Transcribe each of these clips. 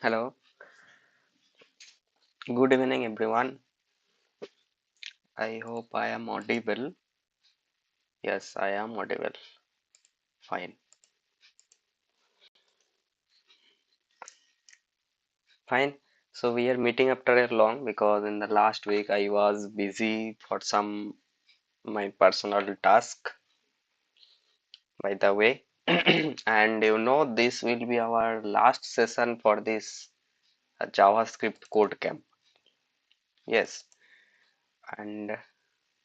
Hello, good evening everyone. I hope I am audible. Yes, I am audible. Fine. Fine. So we are meeting after a long because in the last week I was busy for some my personal task by the way. And this will be our last session for this JavaScript code camp. Yes, and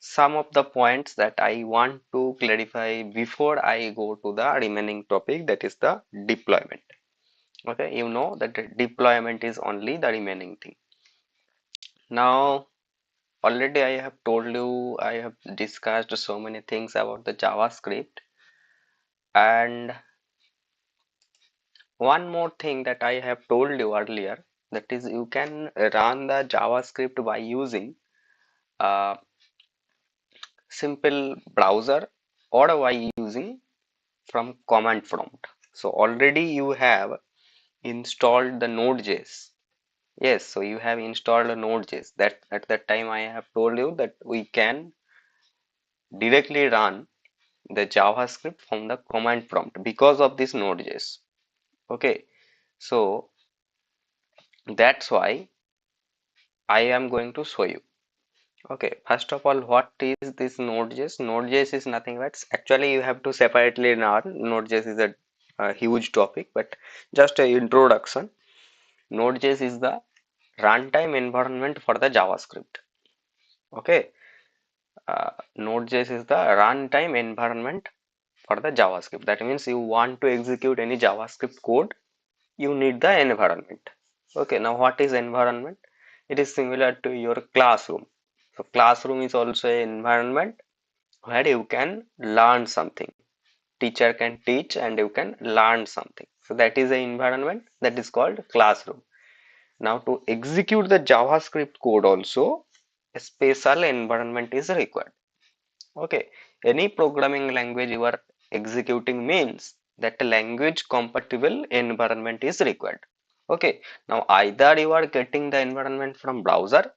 some of the points that I want to clarify before I go to the remaining topic, that is the deployment. Okay, you know that the deployment is only the remaining thing. Now, already I have told you, I have discussed so many things about the JavaScript, and one more thing that I have told you earlier, that is you can run the JavaScript by using a simple browser or by using from command prompt. So already you have installed the Node.js. Yes, so you have installed a Node.js. That at that time I have told you that we can directly run the JavaScript from the command prompt because of this Node.js. Okay, so that's why I am going to show you. Okay, first of all, what is this Node.js? Node.js is nothing but actually you have to separately learn. Node.js is a huge topic, but just an introduction. Node.js is the runtime environment for the JavaScript. Okay, Node.js is the runtime environment for the JavaScript. That means you want to execute any JavaScript code, you need the environment. Okay, now what is environment? It is similar to your classroom. So classroom is also an environment where you can learn something. Teacher can teach and you can learn something. So that is the environment that is called classroom. Now to execute the JavaScript code also, a special environment is required. Okay, any programming language you are executing means that a language compatible environment is required. Okay, now either you are getting the environment from browser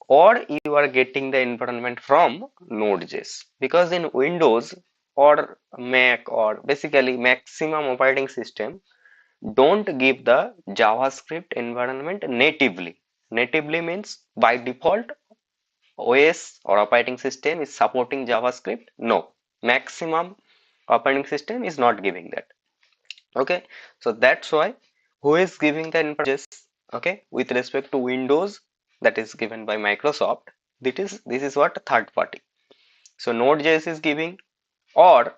or you are getting the environment from Node.js, because in Windows or Mac or basically maximum operating system don't give the JavaScript environment natively. Natively means by default OS or operating system is supporting JavaScript? No. Maximum operating system is not giving that. Okay. So that's why who is giving the information? Okay. With respect to Windows, that is given by Microsoft. This is what third party. So Node.js is giving, or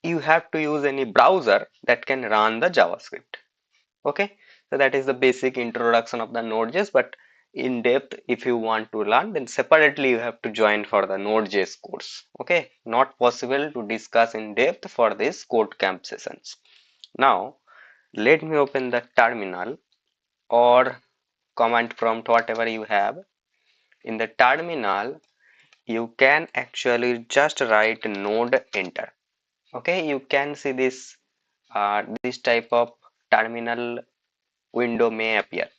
you have to use any browser that can run the JavaScript. Okay, so that is the basic introduction of the Node.js, but in depth if you want to learn, then separately you have to join for the Node.js course. Okay, not possible to discuss in depth for this code camp sessions. Now let me open the terminal or command prompt, whatever you have. In the terminal you can actually just write node enter. Okay, you can see this type of terminal window may appear.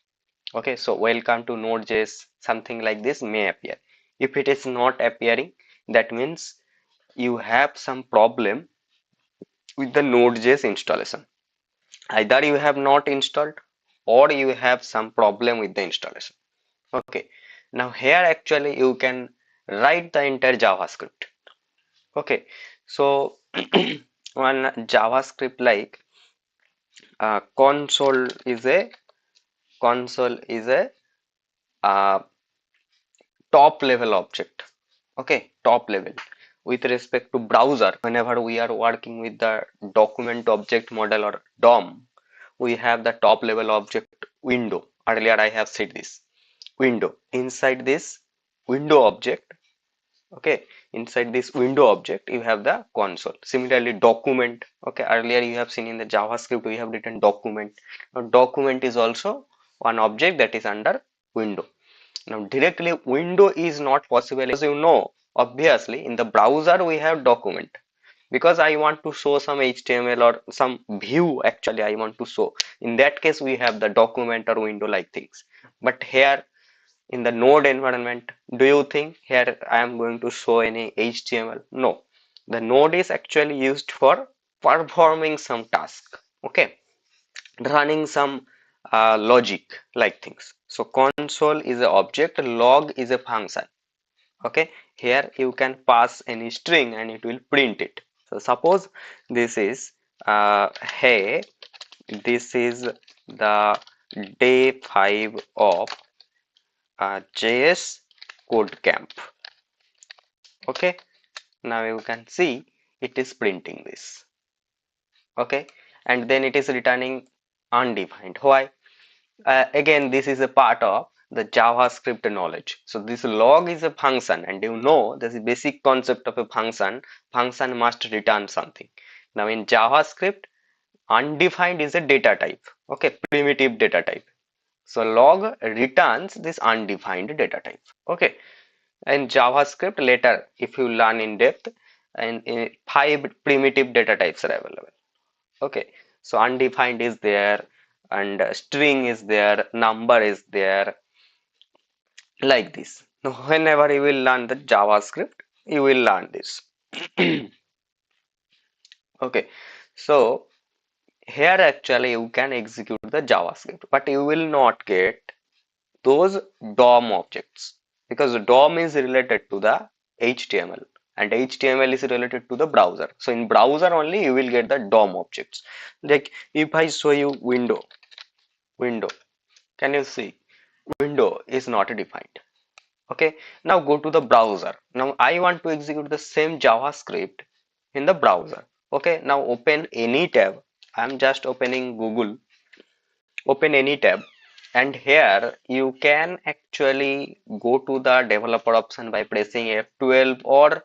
Okay, so welcome to Node.js, something like this may appear. If it is not appearing, that means you have some problem with the Node.js installation. Either you have not installed or you have some problem with the installation. Okay, now here actually you can write the entire JavaScript. Okay, so one JavaScript like console is a uh, top level object. Okay, top level. With respect to browser, whenever we are working with the document object model or DOM, we have the top level object window. Earlier I have said this window. Inside this window object, okay, inside this window object you have the console. Similarly document, okay, earlier you have seen in the JavaScript we have written document. Now document is also one object that is under window. Now directly window is not possible, as you know, obviously in the browser we have document. because I want to show some HTML or some view actually I want to show. In that case, we have the document or window like things. But here in the node environment, do you think here I am going to show any HTML? No. The node is actually used for performing some task. Okay, running some logic like things. So console is an object, log is a function. Okay, here you can pass any string and it will print it. So suppose this is hey, this is the day 5 of JS code camp. Okay, now you can see it is printing this. Okay, and then it is returning undefined. Why? Again, this is a part of the JavaScript knowledge. So this log is a function, and you know this is basic concept of a function. Function must return something. Now in JavaScript, undefined is a data type. Okay, primitive data type. So log returns this undefined data type. Okay, in JavaScript later, if you learn in depth, and in 5 primitive data types are available. Okay, so undefined is there, and string is there, number is there, like this. Now whenever you will learn the JavaScript, you will learn this. Okay, so here actually you can execute the JavaScript, but you will not get those DOM objects, because DOM is related to the HTML and HTML is related to the browser. So in browser only you will get the DOM objects. Like if I show you window, can you see window is not defined? Okay, now go to the browser. Now I want to execute the same JavaScript in the browser. Okay, now open any tab. I'm just opening Google. Open any tab, and here you can actually go to the developer option by pressing F12, or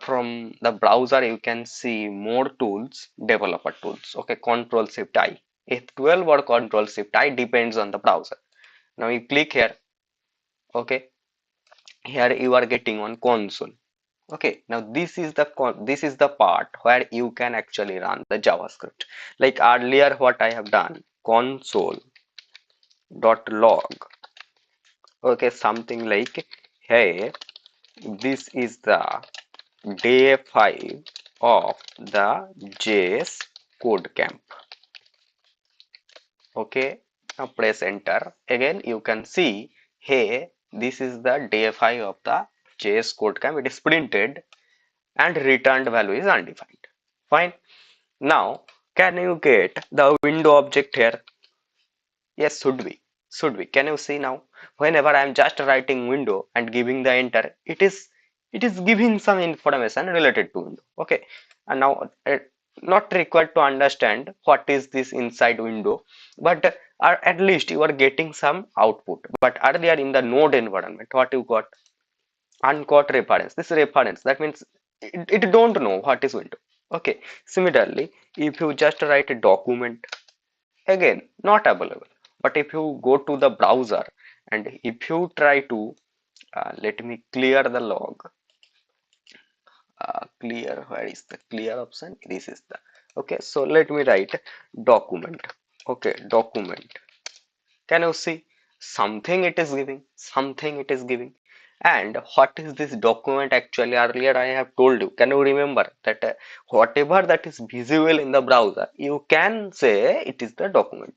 from the browser you can see more tools, developer tools. Okay, Control Shift I. F12 or Control Shift I depends on the browser. Now you click here. Okay, here you are getting on console. Okay, now this is the part where you can actually run the JavaScript. Like earlier, what I have done, console dot log. Okay, something like, hey, this is the day 5 of the JS code camp. Okay, now press enter. Again, you can see, hey, this is the day 5 of the JS code camp. It is printed and returned value is undefined. Fine. Now, can you get the window object here? Yes, should be. Should be. Can you see now? Whenever I am just writing window and giving the enter, it is giving some information related to window. Okay. And now not required to understand what is this inside window, but at least you are getting some output. But earlier in the node environment, what you got? Uncaught reference. This reference, that means it don't know what is window. Okay. Similarly, if you just write a document, again not available. But if you go to the browser and if you try to let me clear the log, clear, where is the clear option? This is the, okay, so let me write document. Okay, document. Can you see something it is giving, something it is giving? And what is this document actually? Earlier I have told you, can you remember that whatever that is visible in the browser, you can say it is the document.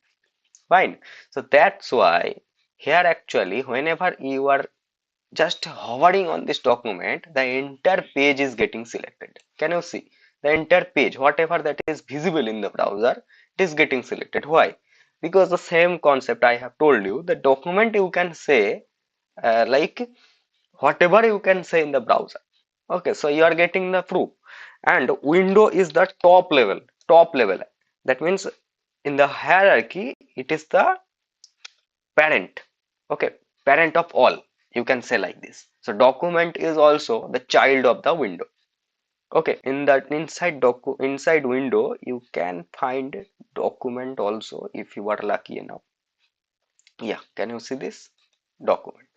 Fine. So that's why here actually whenever you are just hovering on this document, the entire page is getting selected. Can you see? The entire page, whatever that is visible in the browser, it is getting selected. Why? Because the same concept I have told you, the document you can say like whatever you can say in the browser. Okay, so you are getting the proof. And window is the top level, top level. That means in the hierarchy, it is the parent. Okay, parent of all, you can say like this. So document is also the child of the window. Okay, in that inside window you can find document also if you are lucky enough. Yeah, can you see this document?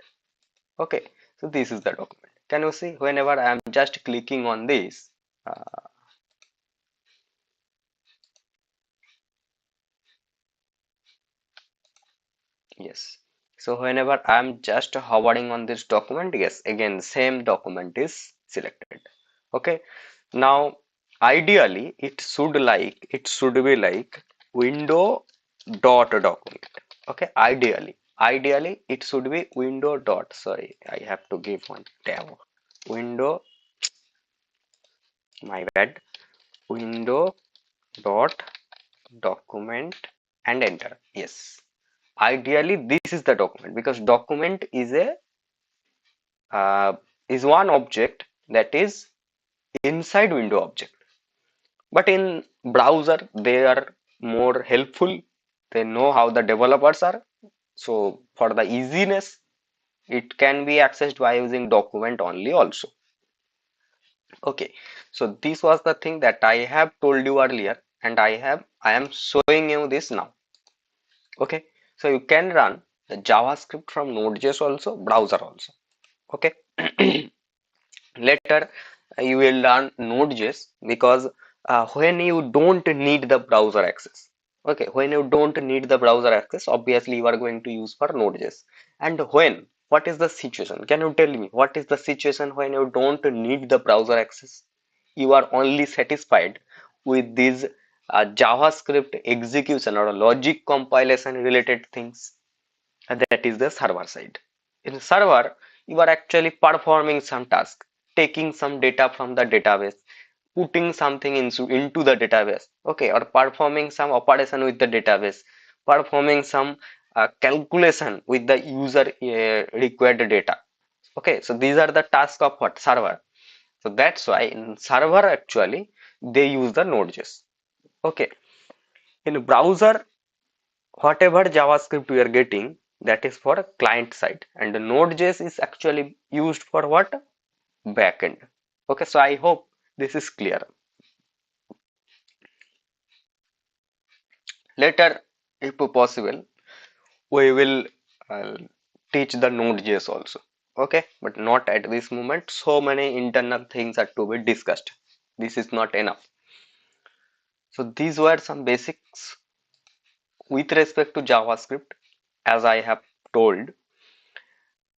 Okay, so this is the document. Can you see whenever I am just clicking on this, Yes. So whenever I'm just hovering on this document, yes, again same document is selected. Okay. Now ideally it should be like window dot document. Okay. Ideally it should be window dot. Sorry, I have to give one tab. Window, my bad. Window dot document and enter. Yes. Ideally this is the document, because document uh, is one object that is inside window object, but in browser they are more helpful. They know how the developers are, so for the easiness it can be accessed by using document only also. Okay, so this was the thing that I have told you earlier, and I am showing you this now. Okay, so you can run the JavaScript from Node.js also, browser also. Okay. Later you will learn Node.js, because when you don't need the browser access, okay, when you don't need the browser access, obviously you are going to use for Node.js. And when, what is the situation? Can you tell me what is the situation when you don't need the browser access? You are only satisfied with these JavaScript execution or logic compilation related things, and that is the server side. In server, you are actually performing some task, taking some data from the database, putting something into the database, okay, or performing some operation with the database, performing some calculation with the user required data. Okay, so these are the tasks of what? Server. So that's why in server actually they use the Node.js. Okay, in browser, whatever JavaScript we are getting, that is for client side, and the Node.js is actually used for what? Backend. Okay, so I hope this is clear. Later, if possible, we will uh, teach the Node.js also. Okay, but not at this moment. So many internal things are to be discussed. This is not enough. So these were some basics with respect to JavaScript, as I have told.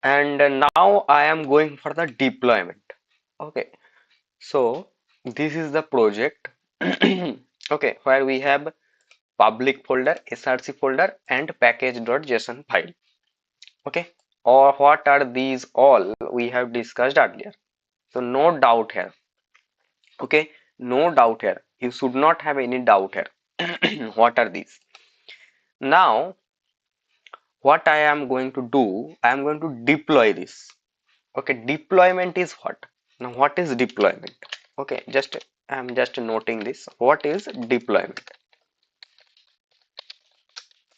And now I am going for the deployment. Okay, so this is the project. Okay, where we have public folder, src folder, and package.json file. Okay, or what are these all we have discussed earlier. So no doubt here. Okay, no doubt here. You should not have any doubt here. What are these? Now, what I am going to do, I am going to deploy this. Okay, deployment is what? Now, what is deployment? Okay, I'm just noting this. What is deployment?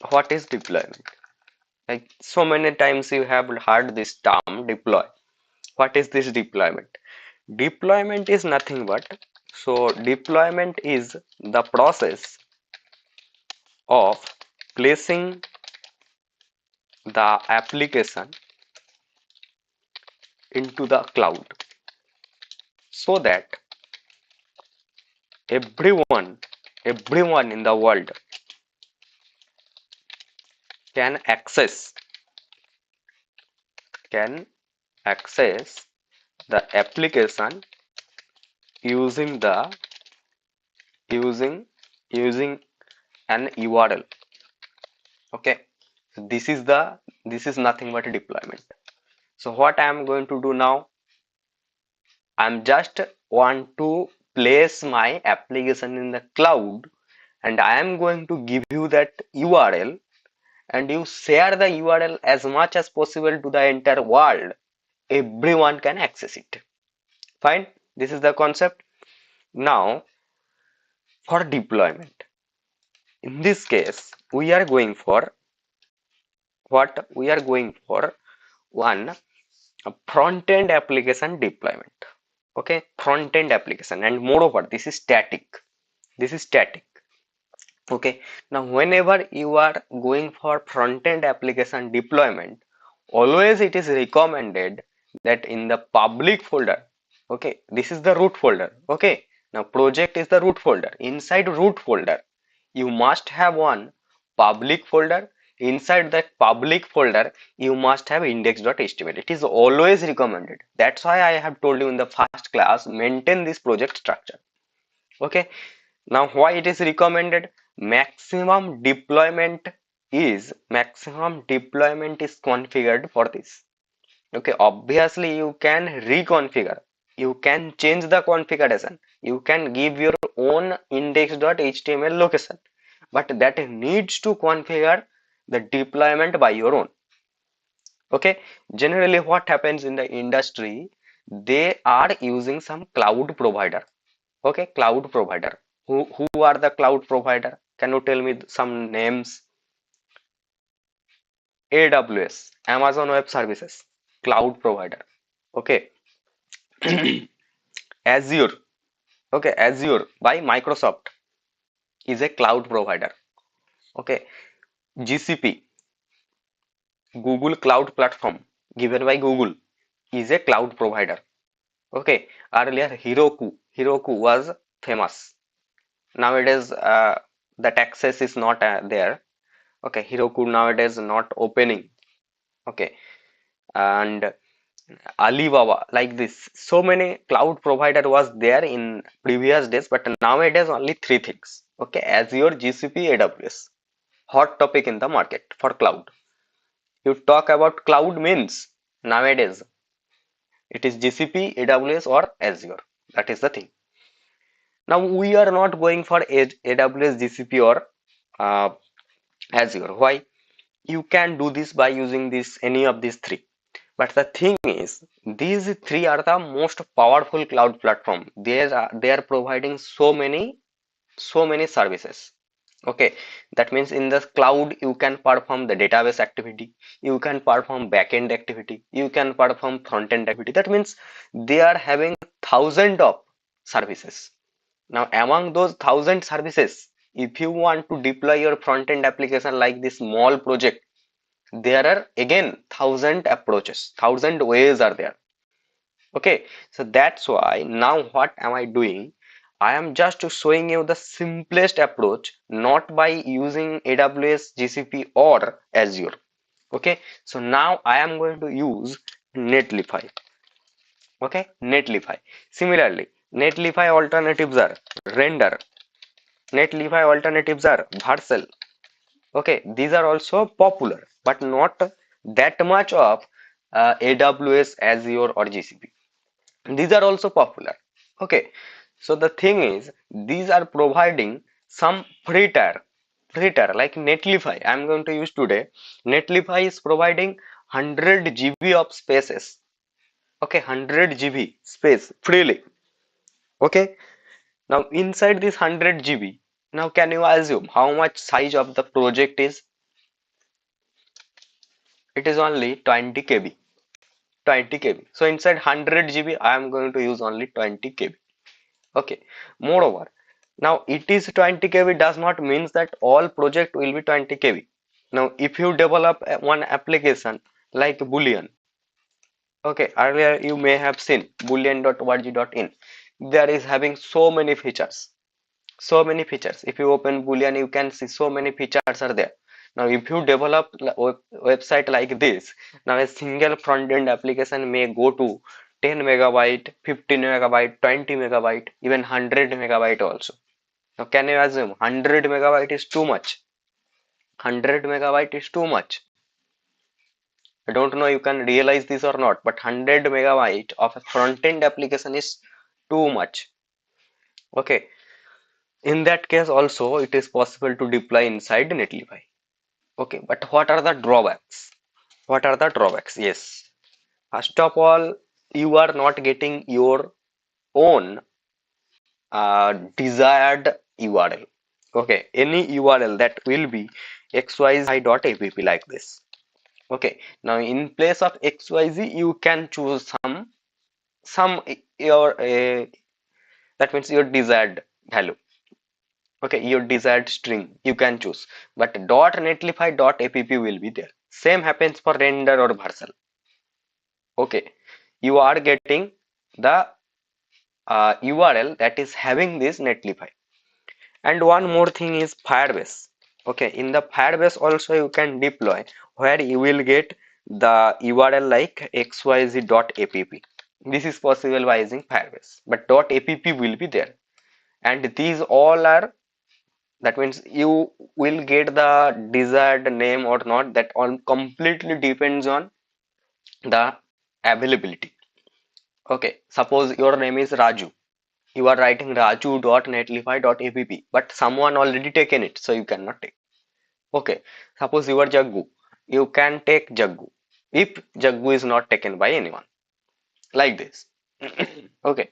What is deployment? Like so many times you have heard this term deploy. What is this deployment? Deployment is nothing but, so deployment is the process of placing the application into the cloud, so that everyone everyone in the world can can access the application using using using an URL. Okay, so this is nothing but a deployment. So what I am going to do now, I'm just want to place my application in the cloud, and I am going to give you that URL, and you share the URL as much as possible to the entire world. Everyone can access it. Fine, this is the concept. Now for deployment, in this case we are going for what? We are going for one, a front-end application deployment. Okay, front-end application, and moreover this is static. This is static. Okay, now whenever you are going for front-end application deployment, always it is recommended that in the public folder, okay, this is the root folder. Okay, now project is the root folder. Inside root folder you must have one public folder, inside that public folder you must have index.html. It is always recommended. That's why I have told you in the first class, maintain this project structure. Okay, now why it is recommended? Maximum deployment is configured for this. Okay, obviously you can reconfigure, you can change the configuration, you can give your own index.html location, but that needs to configure the deployment by your own. Okay, generally what happens in the industry, they are using some cloud provider. Okay, cloud provider. Who are the cloud provider? Can you tell me some names? AWS, Amazon Web Services, cloud provider. Okay, Azure. Okay, Azure by Microsoft is a cloud provider. Okay, GCP, Google Cloud Platform, given by Google, is a cloud provider. Okay, earlier Heroku was famous. Nowadays, that access is not there. Okay, Heroku nowadays not opening. Okay, and Alibaba, like this, so many cloud provider was there in previous days, but nowadays only three things. Okay, Azure, GCP, AWS, hot topic in the market for cloud. You talk about cloud means nowadays it is GCP, AWS or Azure. That is the thing. Now we are not going for AWS, GCP or uh, Azure. Why? You can do this by using this any of these three. But the thing is, these three are the most powerful cloud platform. They are providing so many services. Okay, that means in the cloud you can perform the database activity, you can perform backend activity, you can perform front end activity. That means they are having thousands of services. Now among those thousand services, if you want to deploy your front end application like this small project, there are again thousand approaches, thousand ways are there. Okay, so that's why now what am I doing? I am just showing you the simplest approach, not by using AWS, GCP or Azure. Okay, so now I am going to use Netlify. Okay, Netlify. Similarly, Netlify alternatives are Render. Netlify alternatives are Vercel. Okay, these are also popular, but not that much of AWS, Azure or GCP. These are also popular. Okay, so the thing is, these are providing some free tier like Netlify. I'm going to use today. Netlify is providing 100 GB of spaces. Okay, 100 GB space freely. Okay, now inside this 100 GB, now can you assume how much size of the project is? It is only 20 KB. 20 KB. So inside 100 GB, I am going to use only 20 KB. Okay, moreover, now it is 20 KB does not means that all project will be 20 KB. Now if you develop one application like Boolean, okay, earlier you may have seen boolean.org.in, there is having so many features. If you open Boolean, you can see so many features are there. Now if you develop website like this, now a single front end application may go to 10 megabyte, 15 megabyte, 20 megabyte, even 100 megabyte also. Now can you assume 100 megabyte is too much? 100 megabyte is too much. I don't know you can realize this or not, but 100 megabyte of a front end application is too much. Okay, in that case also it is possible to deploy inside Netlify. Okay, but what are the drawbacks? What are the drawbacks? Yes, first of all, you are not getting your own desired URL. Okay, any URL that will be xyz.app like this. Okay, now in place of xyz you can choose some your that means your desired value. Okay, your desired string you can choose, but .netlify.app will be there. Same happens for render or Vercel. Okay, you are getting the URL that is having this Netlify. And one more thing is Firebase. Okay, in the Firebase also you can deploy where you will get the URL like xyz.app. This is possible by using Firebase, but .app will be there, and these all are, that means you will get the desired name or not, that all completely depends on the availability. Okay, suppose your name is Raju, you are writing raju.netlify.app, but someone already taken it, so you cannot take. Okay, suppose you are Jaggu, you can take Jaggu if Jaggu is not taken by anyone, like this. Okay,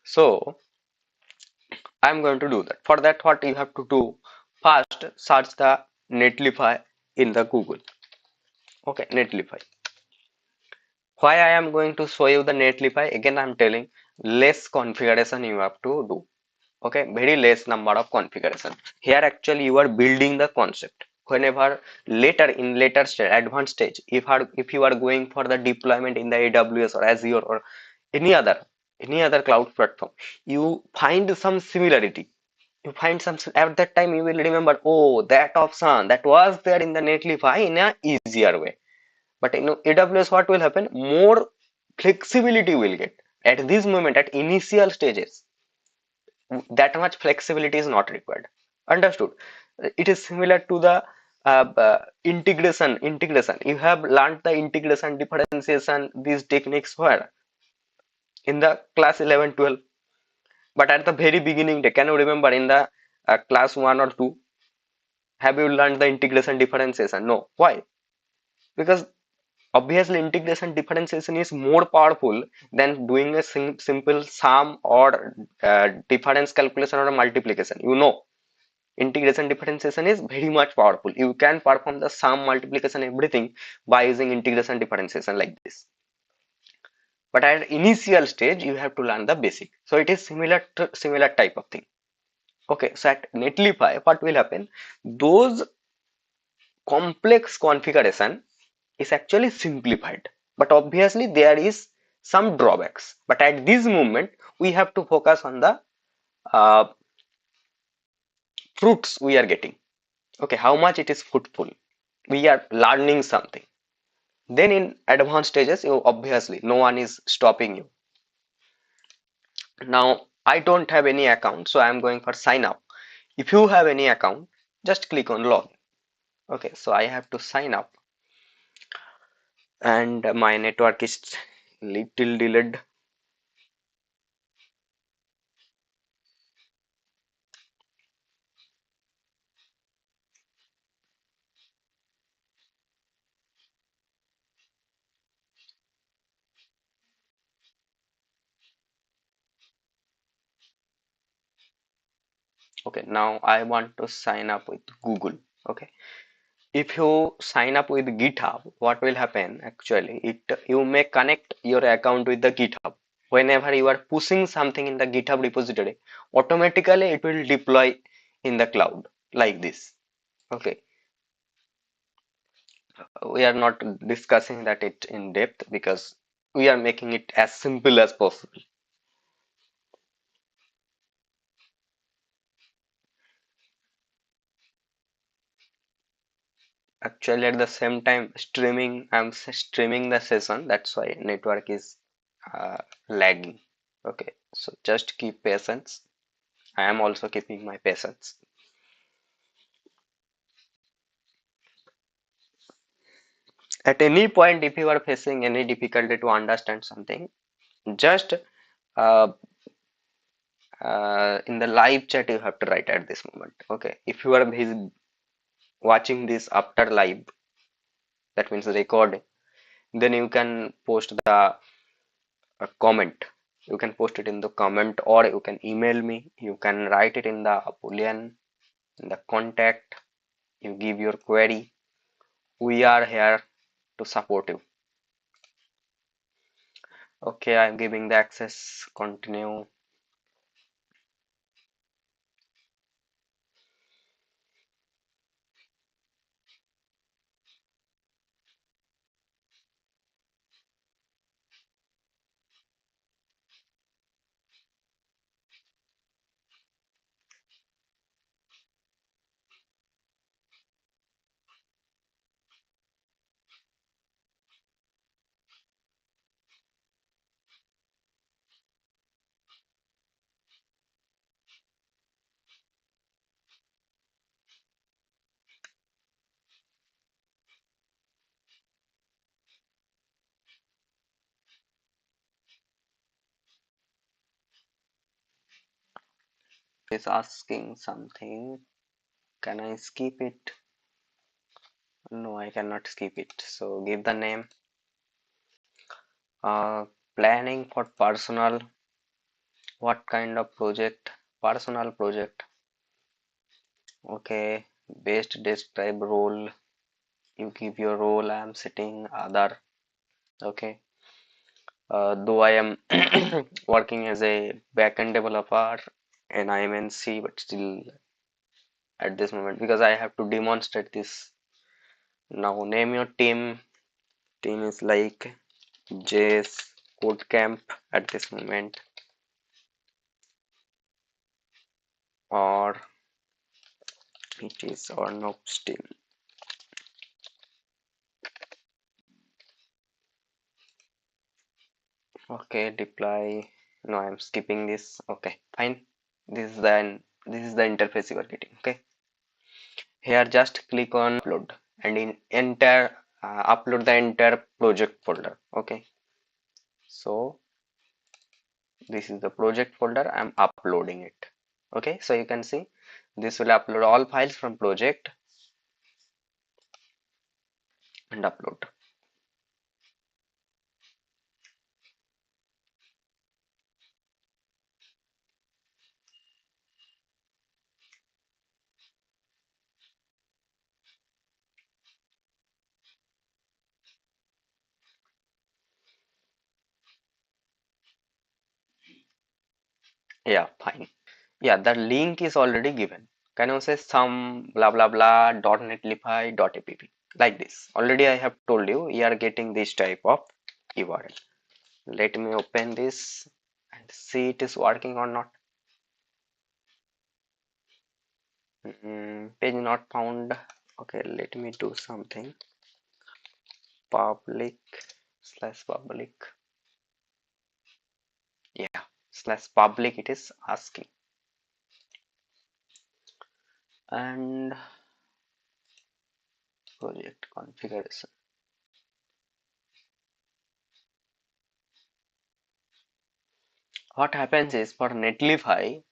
so I'm going to do that. For that, what you have to do, first search the Netlify in the Google. Okay, Netlify. Why I am going to show you the Netlify? Again, I'm telling less configuration you have to do. Okay, very less number of configuration. Here actually you are building the concept. Whenever later in later stage, advanced stage, if you are going for the deployment in the AWS or Azure or any other cloud platform, you find some similarity. You find some, at that time you will remember, oh, that option that was there in the Netlify in a easier way. But in AWS, what will happen? More flexibility will get. At this moment, at initial stages, that much flexibility is not required. Understood? It is similar to the integration. You have learned the integration, differentiation, these techniques where in the class 11, 12. But at the very beginning, can you remember in the class 1 or 2? Have you learned the integration, differentiation? No. Why? Because obviously integration differentiation is more powerful than doing a simple sum or difference calculation or multiplication. Integration differentiation is very much powerful. You can perform the sum, multiplication, everything by using integration differentiation like this. But at initial stage, you have to learn the basic. So it is similar type of thing. Okay, so at Netlify, what will happen? Those complex configuration is actually simplified, but obviously there is some drawbacks. But at this moment, we have to focus on the uh, fruits we are getting. Okay, how much it is fruitful, we are learning something. Then in advanced stages, you obviously no one is stopping you. Now I don't have any account, so I am going for sign up. If you have any account, just click on login. Okay, so I have to sign up, and my network is little delayed. Okay, now I want to sign up with Google. Okay, if you sign up with GitHub, what will happen actually, it you may connect your account with the GitHub. Whenever you are pushing something in the GitHub repository, automatically it will deploy in the cloud like this. Okay, we are not discussing that it in depth because we are making it as simple as possible. Actually, at the same time, I'm streaming the session. That's why network is uh, lagging. Okay, so just keep patience. I am also keeping my patience. At any point, if you are facing any difficulty to understand something, just uh, in the live chat you have to write at this moment. Okay, if you are watching this after live, that means recording, then you can post the comment. You can post it in the comment, or you can email me. You can write it in the Boolean, in the contact. You give your query. We are here to support you. Okay, I'm giving the access. Continue. is asking something. Can I skip it? No, I cannot skip it. So give the name. Planning for personal. What kind of project? Personal project. Okay. Best describe role. You give your role. I am sitting other. Okay. Though I am working as a backend developer and I am in C, but still at this moment because I have to demonstrate this. Now name your team. Team is like JS CodeCamp at this moment, or it is or no team. Okay, deploy. No, I'm skipping this. Okay, fine. This is the interface you are getting. Okay, here just click on upload and in enter upload the entire project folder. Okay, so this is the project folder. I'm uploading it. Okay, so you can see this will upload all files from project and upload. Yeah, fine. Yeah, the link is already given. Can you say some blah blah blah .netlify.app like this? Already I have told you you are getting this type of URL. Let me open this and see it is working or not. Page not found. Okay, let me do something. Public slash public. Yeah, slash public it is asking. And project configuration. What happens is for Netlify,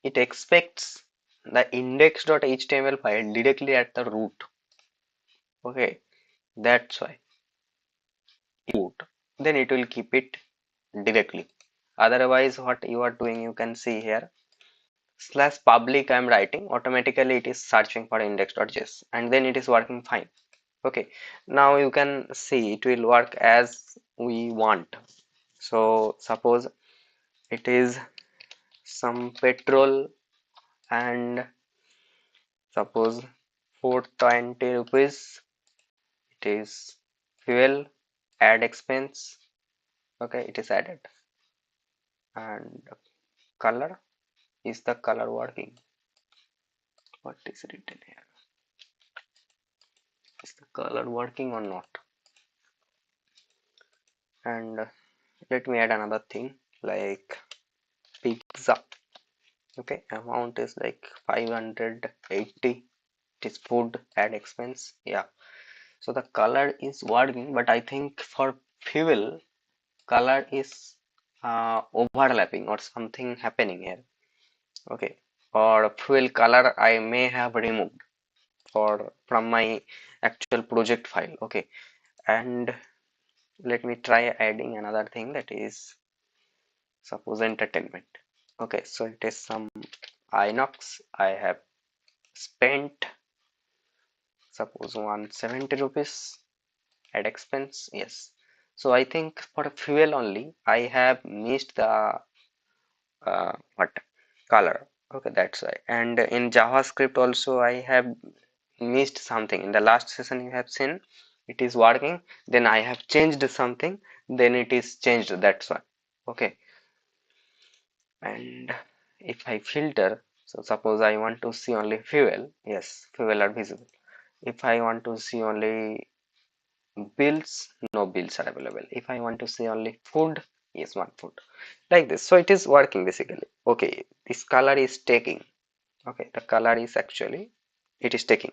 it expects the index.html file directly at the root. Okay, that's why root. Then it will keep it directly. Otherwise, what you are doing, you can see here slash public I am writing, automatically it is searching for index.js and then it is working fine. Okay, now you can see it will work as we want. So suppose it is some petrol and suppose 420 rupees, it is fuel, add expense. Okay, it is added. And color, is the color working? What is written here? Is the color working or not? And let me add another thing like pizza. Okay, amount is like 580. It is food, add expense. Yeah, so the color is working, but I think for fuel color is overlapping or something happening here. Okay, or fuel color I may have removed for from my actual project file. Okay, and let me try adding another thing, that is suppose entertainment. Okay, so it is some inox I have spent suppose 170 rupees at expense. Yes, so I think for fuel only I have missed the what color. Okay, that's why. And in JavaScript also I have missed something. In the last session you have seen it is working, then I have changed something, then it is changed, that's why. Okay, and if I filter, so suppose I want to see only fuel, yes, fuel are visible. If I want to see only bills, no bills are available. If I want to see only food, yes, one food, like this. So it is working basically. Okay, this color is taking. Okay, the color is actually it is taking.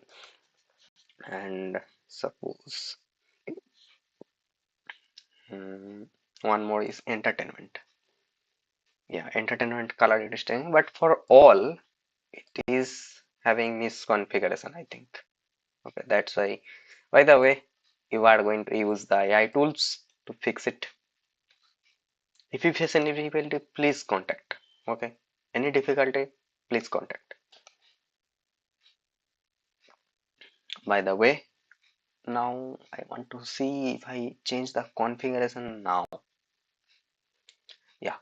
And suppose one more is entertainment. Yeah, entertainment color it is taking, but for all it is having misconfiguration, I think. Okay, that's why. By the way, you are going to use the AI tools to fix it. If you face any difficulty, please contact. Okay, any difficulty, please contact. By the way, now I want to see if I change the configuration now. Yeah,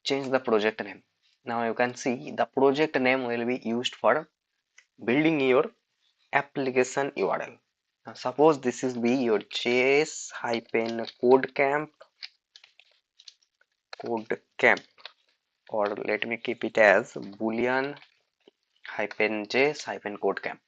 change the project name. Now you can see the project name will be used for building your application URL. Now suppose this is be your codecamp, or let me keep it as Boolean -js codecamp.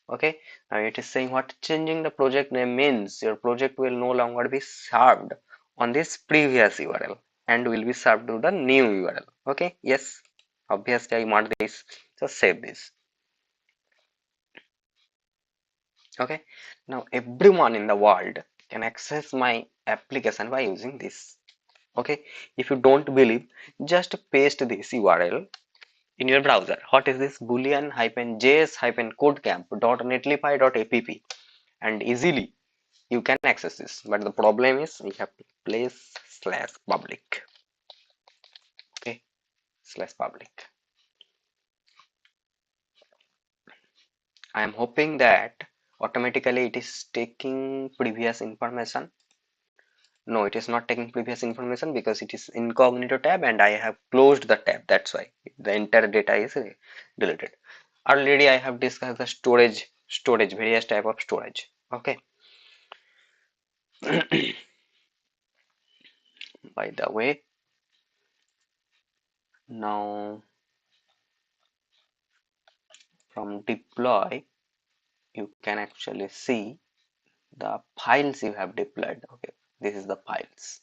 Okay, now it is saying what changing the project name means your project will no longer be served on this previous URL and will be served to the new URL. Okay, yes, obviously I want this, so save this. Okay, now everyone in the world can access my application by using this. Okay, if you don't believe, just paste this URL in your browser. What is this? Boolean -js codecamp.netlify.app, and easily you can access this, but the problem is we have to place /public. Okay, /public. I am hoping that automatically it is taking previous information. No, it is not taking previous information because it is incognito tab and I have closed the tab. That's why the entire data is deleted. Already I have discussed the storage, various type of storage. Okay. By the way, now from deploy, you can actually see the files you have deployed. Okay, this is the files.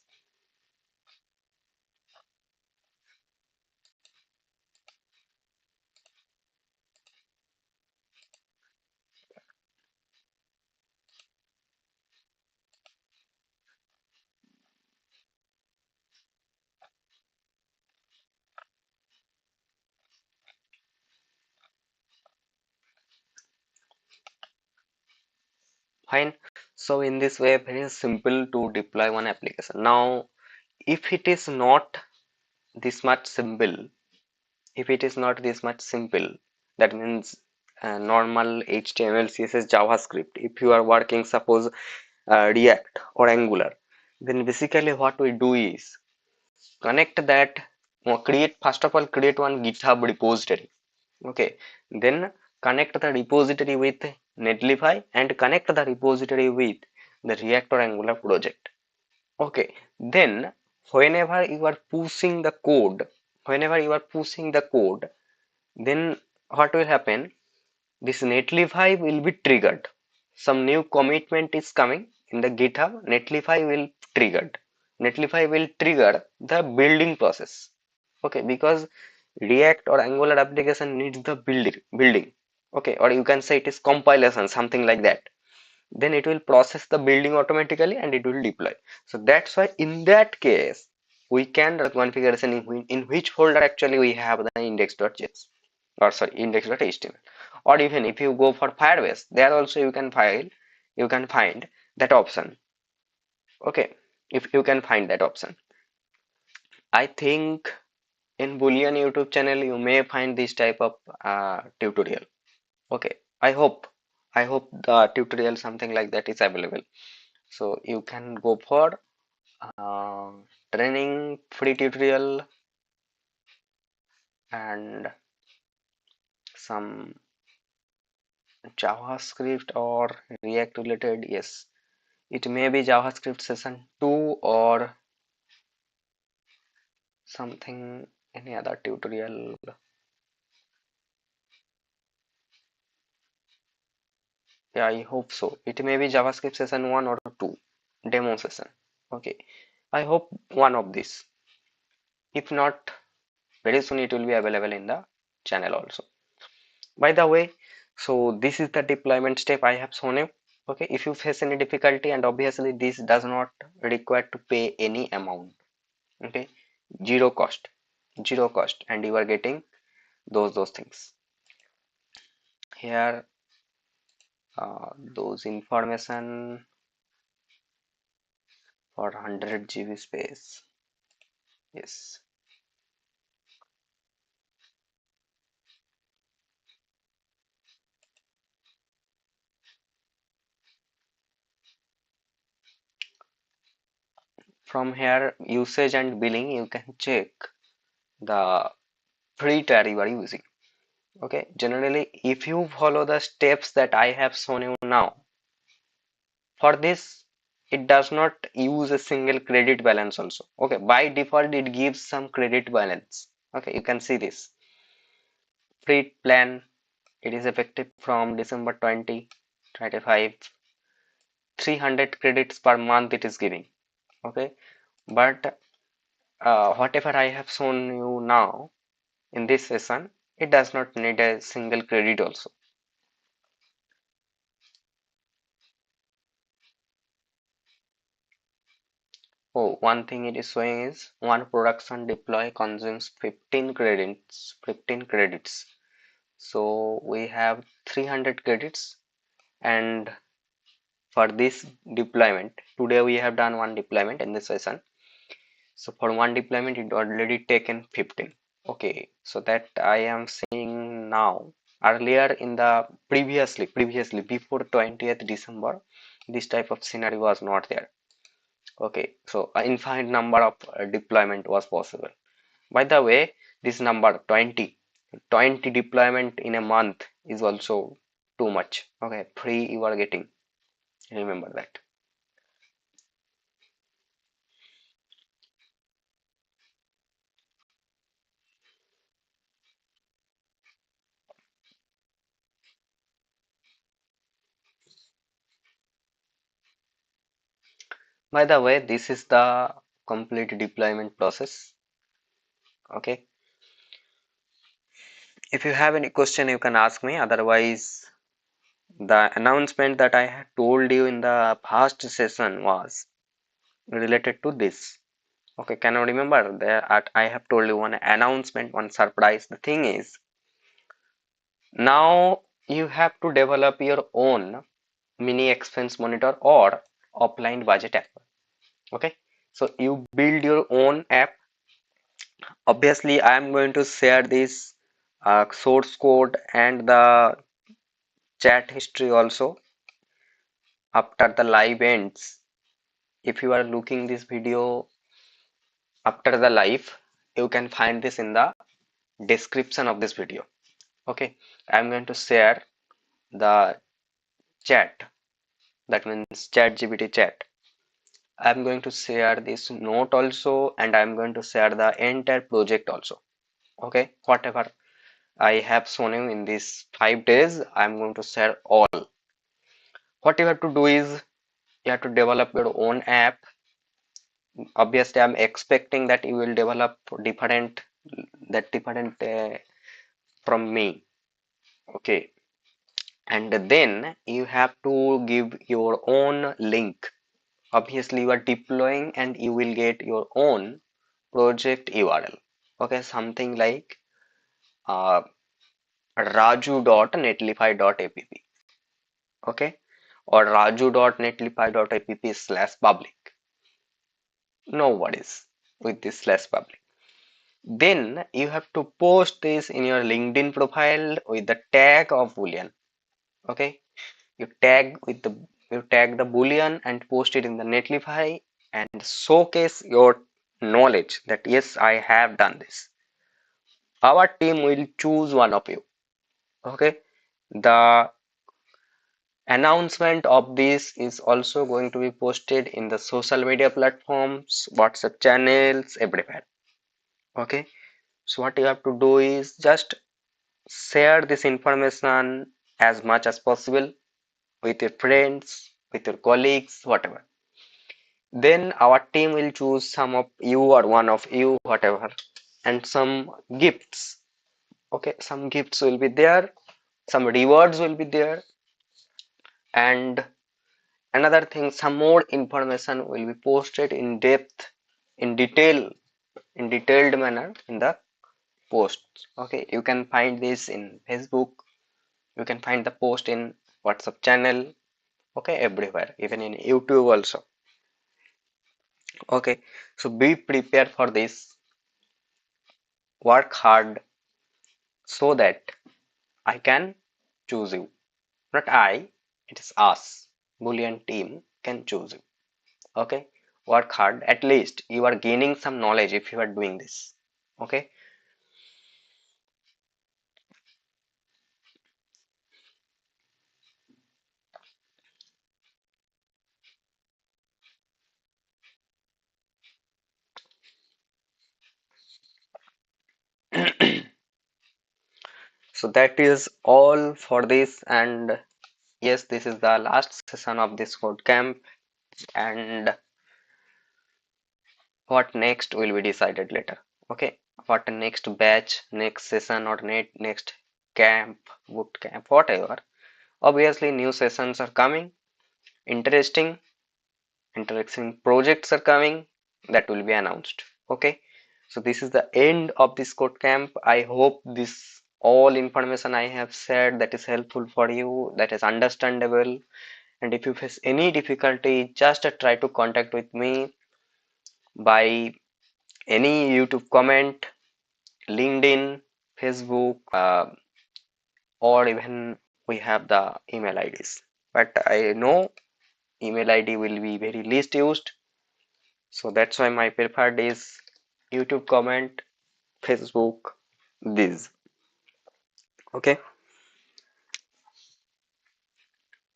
Fine. So in this way, very simple to deploy one application. Now, if it is not this much simple, if it is not this much simple, that means normal HTML, CSS, JavaScript. If you are working, suppose React or Angular, then basically what we do is connect that, create, first of all create one GitHub repository. Okay, then connect the repository with Netlify and connect the repository with the React or Angular project. Okay, then whenever you are pushing the code, whenever you are pushing the code, then what will happen, this Netlify will be triggered. Some new commitment is coming in the GitHub, Netlify will triggered. Netlify will trigger the building process. Okay, because React or Angular application needs the building. Okay, or you can say it is compilation, something like that. Then it will process the building automatically and it will deploy. So that's why in that case we can the configuration in which folder actually we have the index.js, or sorry, index.html. Or even if you go for Firebase, there also you can find that option. Okay, if you can find that option, I think in Boolean YouTube channel you may find this type of tutorial. Okay, I hope the tutorial something like that is available, so you can go for uh, training free tutorial and some JavaScript or React related. Yes, it may be JavaScript session 2 or something, any other tutorial. Yeah, I hope so. It may be JavaScript session 1 or 2 demo session. Okay, I hope one of this. If not, very soon it will be available in the channel also. By the way, so this is the deployment step I have shown you. Okay, if you face any difficulty, and obviously this does not require to pay any amount. Okay, zero cost, and you are getting those things. here those information for 100 GB space. Yes, from here usage and billing you can check the free tier you are using. Okay, generally if you follow the steps that I have shown you now, for this it does not use a single credit balance also. Okay, by default it gives some credit balance. Okay, you can see this free plan. It is effective from December 2025. 300 credits per month it is giving. Okay, but whatever I have shown you now in this session, it does not need a single credit also. Oh, one thing it is showing is one production deploy consumes 15 credits. 15 credits. So we have 300 credits, and for this deployment, today we have done one deployment in this session. So for one deployment, it already taken 15. Okay, so that I am seeing now. Earlier in the previously before 20th December, this type of scenario was not there. Okay, so an infinite number of deployment was possible. By the way, this number 20 deployment in a month is also too much. Okay, free you are getting. Remember that. By the way, this is the complete deployment process. Okay, if you have any question, you can ask me. Otherwise, the announcement that I had told you in the past session was related to this. Okay, can you remember that I have told you one announcement, one surprise? The thing is, now you have to develop your own mini expense monitor or offline budget app. Okay, so you build your own app. Obviously, I am going to share this source code and the chat history also after the live ends. If you are looking this video after the live, you can find this in the description of this video. Okay, I'm going to share the chat, that means chat GPT chat. I'm going to share this note also, and I'm going to share the entire project also. Okay, whatever I have shown you in these 5 days, I'm going to share all. What you have to do is you have to develop your own app. Obviously, I'm expecting that you will develop different from me. Okay, and then you have to give your own link. Obviously, you are deploying and you will get your own project URL. Okay, something like uh, raju.netlify.app. Okay, or raju.netlify.app/public. No worries with this slash public. Then you have to post this in your LinkedIn profile with the tag of Boolean. Okay, you tag the Boolean and post it in the Netlify and showcase your knowledge that yes, I have done this. Our team will choose one of you. Okay, the announcement of this is also going to be posted in the social media platforms, WhatsApp channels, everywhere. Okay, so what you have to do is just share this information as much as possible with your friends, with your colleagues, whatever. Then our team will choose some of you or one of you, whatever, and some gifts. Okay, some gifts will be there, some rewards will be there, and another thing, some more information will be posted in depth, in detail, in detailed manner in the posts. Okay, you can find this in Facebook, You can find the post in WhatsApp channel, okay, everywhere, even in YouTube also. Okay, so be prepared for this. Work hard so that I can choose you. Not I, it is us. Boolean team can choose you. Okay, work hard. At least you are gaining some knowledge if you are doing this. Okay. So that is all for this, and yes, this is the last session of this code camp, and what next will be decided later. Okay, what next batch, next session, or next camp, boot camp, whatever. Obviously, new sessions are coming, interesting, interesting projects are coming, that will be announced. Okay, so this is the end of this code camp. I hope this all information I have said that is helpful for you, that is understandable. And if you face any difficulty, just try to contact with me by any YouTube comment, LinkedIn, Facebook, or even we have the email IDs. But I know email ID will be very least used, so that's why my preferred is YouTube comment, Facebook, these. Okay,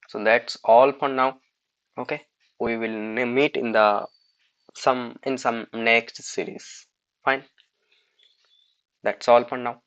so that's all for now. Okay, we will meet in the some next series. Fine, that's all for now.